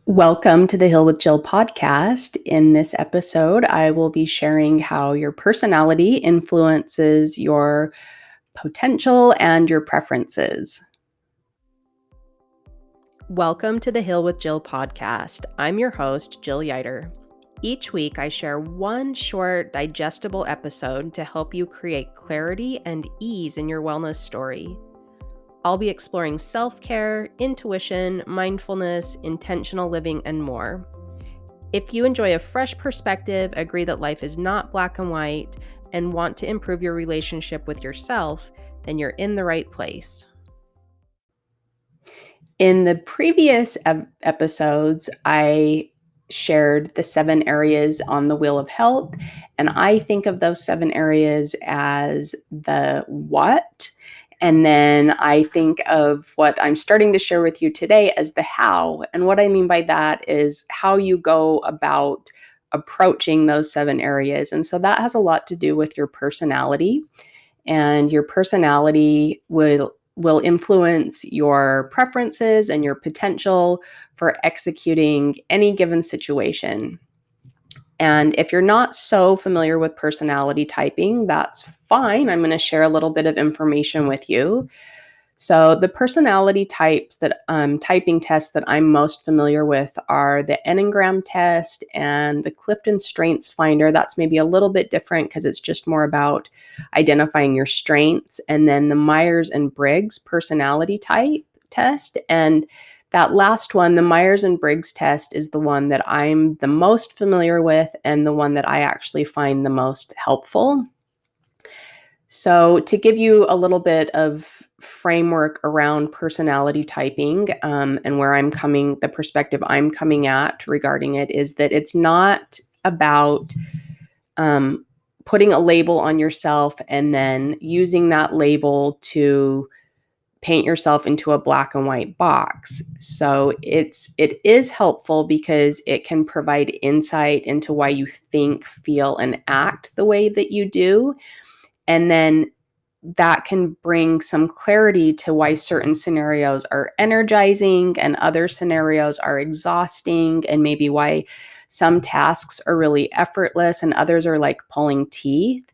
Welcome to the Hill with Jill podcast. In this episode, I will be sharing how your personality influences your potential and your preferences. Welcome to the Hill with Jill podcast. I'm your host, Jill Yeiter. Each week, I share one short, digestible episode to help you create clarity and ease in your wellness story. I'll be exploring self-care, intuition, mindfulness, intentional living, and more. If you enjoy a fresh perspective, agree that life is not black and white, and want to improve your relationship with yourself, then you're in the right place. In the previous episodes, I shared the 7 areas on the Wheel of Health, and I think of those 7 areas as the what. And then I think of what I'm starting to share with you today as the how. And what I mean by that is how you go about approaching those 7 areas. And so that has a lot to do with your personality, and your personality will influence your preferences and your potential for executing any given situation. And if you're not so familiar with personality typing, that's fine. I'm going to share a little bit of information with you. So the personality types that typing tests that I'm most familiar with are the Enneagram test and the Clifton Strengths finder. That's maybe a little bit different because it's just more about identifying your strengths. And then the Myers-Briggs personality type test. And that last one, the Myers-Briggs test, is the one that I'm the most familiar with and the one that I actually find the most helpful. So, to give you a little bit of framework around personality typing, and where the perspective I'm coming at regarding it is that it's not about um, putting a label on yourself and then using that label to paint yourself into a black and white box. So it is helpful because it can provide insight into why you think, feel, and act the way that you do. And then that can bring some clarity to why certain scenarios are energizing and other scenarios are exhausting, and maybe why some tasks are really effortless and others are like pulling teeth,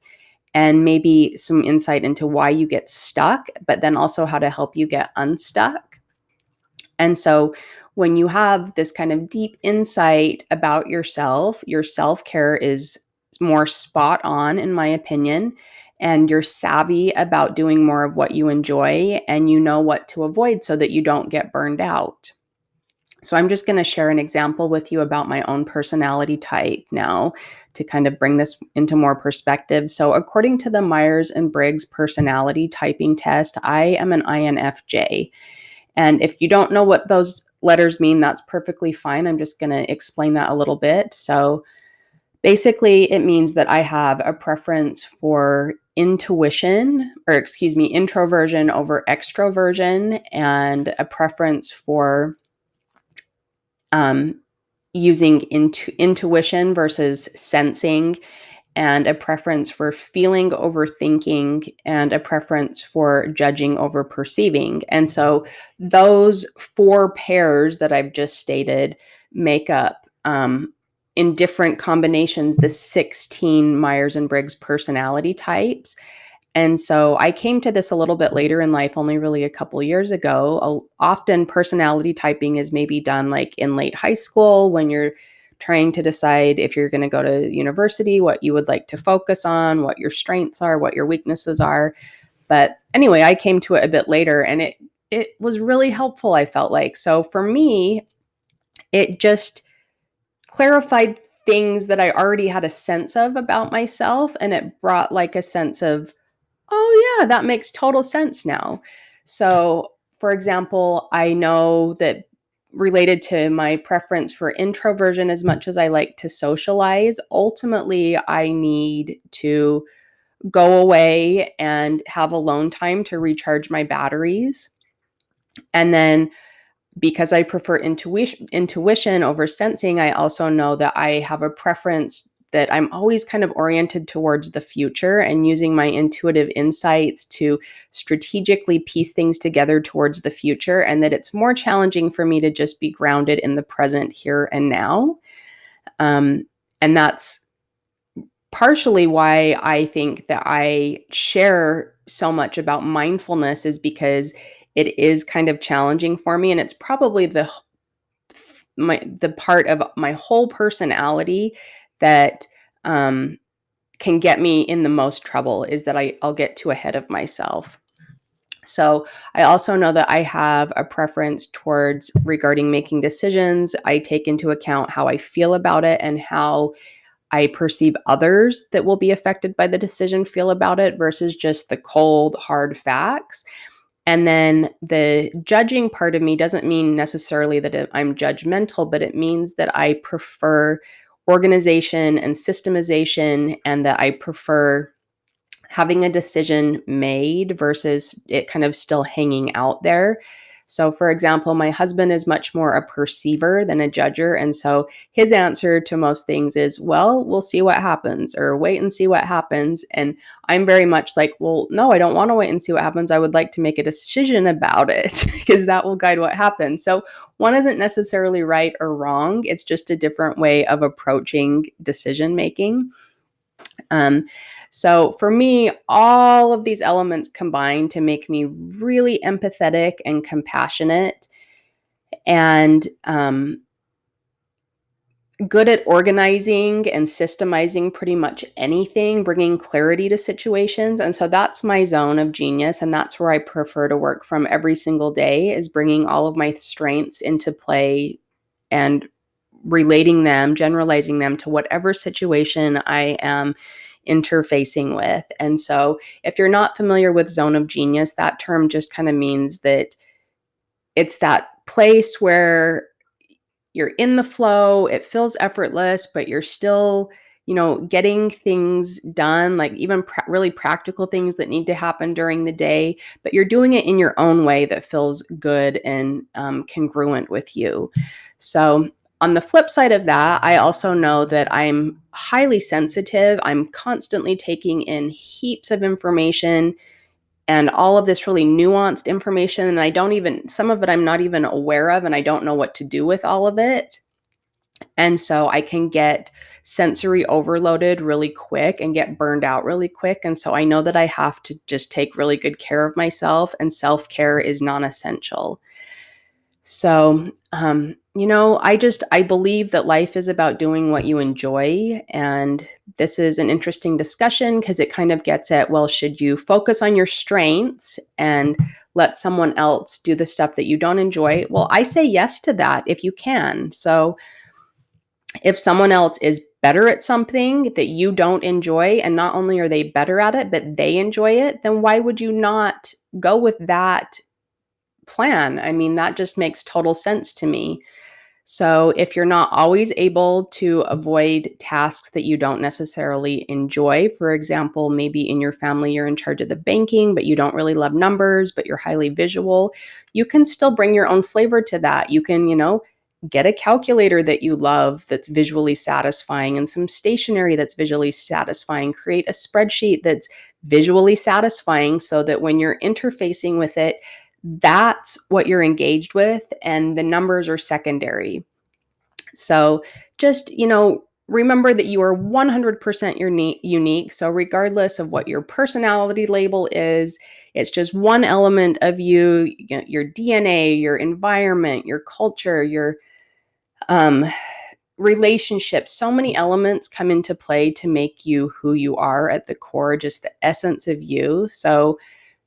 and maybe some insight into why you get stuck, but then also how to help you get unstuck. And so when you have this kind of deep insight about yourself, your self-care is more spot on, in my opinion, and you're savvy about doing more of what you enjoy, and you know what to avoid so that you don't get burned out. So I'm just going to share an example with you about my own personality type now to kind of bring this into more perspective. So according to the Myers-Briggs personality typing test, I am an INFJ. And if you don't know what those letters mean, that's perfectly fine. I'm just going to explain that a little bit. So basically, it means that I have a preference for introversion over extroversion, and a preference for um, using intuition versus sensing, and a preference for feeling over thinking, and a preference for judging over perceiving. And so those 4 pairs that I've just stated make up, in different combinations, the 16 Myers-Briggs personality types. And so I came to this a little bit later in life, only really a couple years ago. Often personality typing is maybe done like in late high school when you're trying to decide if you're going to go to university, what you would like to focus on, what your strengths are, what your weaknesses are. But anyway, I came to it a bit later, and it was really helpful, I felt like. So for me, it just clarified things that I already had a sense of about myself, and it brought like a sense of, oh, yeah, that makes total sense now. So, for example, I know that related to my preference for introversion, as much as I like to socialize, ultimately, I need to go away and have alone time to recharge my batteries. And then because I prefer intuition over sensing, I also know that I have a preference that I'm always kind of oriented towards the future and using my intuitive insights to strategically piece things together towards the future, and that it's more challenging for me to just be grounded in the present here and now. And that's partially why I think that I share so much about mindfulness, is because it is kind of challenging for me, and it's probably the part of my whole personality that can get me in the most trouble, is that I'll get too ahead of myself. So I also know that I have a preference towards regarding making decisions. I take into account how I feel about it and how I perceive others that will be affected by the decision feel about it versus just the cold, hard facts. And then the judging part of me doesn't mean necessarily that I'm judgmental, but it means that I prefer organization and systemization, and that I prefer having a decision made versus it kind of still hanging out there. So, for example, my husband is much more a perceiver than a judger. And so his answer to most things is, well, we'll see what happens, or wait and see what happens. And I'm very much like, well, no, I don't want to wait and see what happens. I would like to make a decision about it because that will guide what happens. So one isn't necessarily right or wrong. It's just a different way of approaching decision making. Um, so for me, all of these elements combine to make me really empathetic and compassionate, and good at organizing and systemizing pretty much anything, bringing clarity to situations. And so that's my zone of genius. And that's where I prefer to work from every single day, is bringing all of my strengths into play and relating them, generalizing them to whatever situation I am interfacing with. And so if you're not familiar with zone of genius, that term just kind of means that it's that place where you're in the flow, it feels effortless, but you're still, getting things done, like even really practical things that need to happen during the day, but you're doing it in your own way that feels good and congruent with you. So, on the flip side of that, I also know that I'm highly sensitive. I'm constantly taking in heaps of information and all of this really nuanced information. And some of it I'm not even aware of, and I don't know what to do with all of it. And so I can get sensory overloaded really quick and get burned out really quick. And so I know that I have to just take really good care of myself, and self-care is non-essential. So, I believe that life is about doing what you enjoy. And this is an interesting discussion because it kind of gets at, well, should you focus on your strengths and let someone else do the stuff that you don't enjoy? Well, I say yes to that if you can. So, if someone else is better at something that you don't enjoy, and not only are they better at it, but they enjoy it, then why would you not go with that plan? I mean, that just makes total sense to me. So, if you're not always able to avoid tasks that you don't necessarily enjoy, for example, maybe in your family you're in charge of the banking, but you don't really love numbers, but you're highly visual, you can still bring your own flavor to that. You can, get a calculator that you love that's visually satisfying, and some stationery that's visually satisfying. Create a spreadsheet that's visually satisfying so that when you're interfacing with it, that's what you're engaged with, and the numbers are secondary. So just, remember that you are 100% unique. So regardless of what your personality label is, it's just one element of you, your DNA, your environment, your culture, your um, relationships. So many elements come into play to make you who you are at the core, just the essence of you. So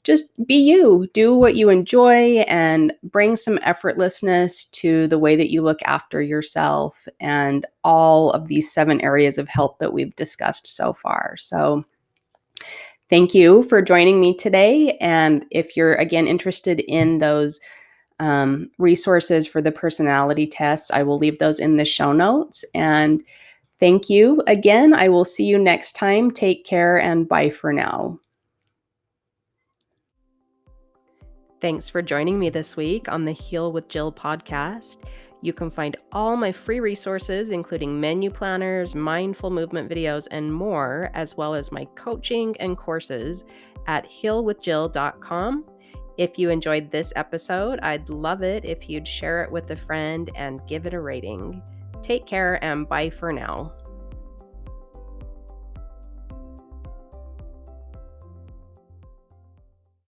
just be you, do what you enjoy, and bring some effortlessness to the way that you look after yourself and all of these 7 areas of health that we've discussed so far. So, thank you for joining me today. And if you're again interested in those resources for the personality tests, I will leave those in the show notes. And thank you again. I will see you next time. Take care, and bye for now. Thanks for joining me this week on the Heal with Jill podcast. You can find all my free resources, including menu planners, mindful movement videos, and more, as well as my coaching and courses at healwithjill.com. If you enjoyed this episode, I'd love it if you'd share it with a friend and give it a rating. Take care and bye for now.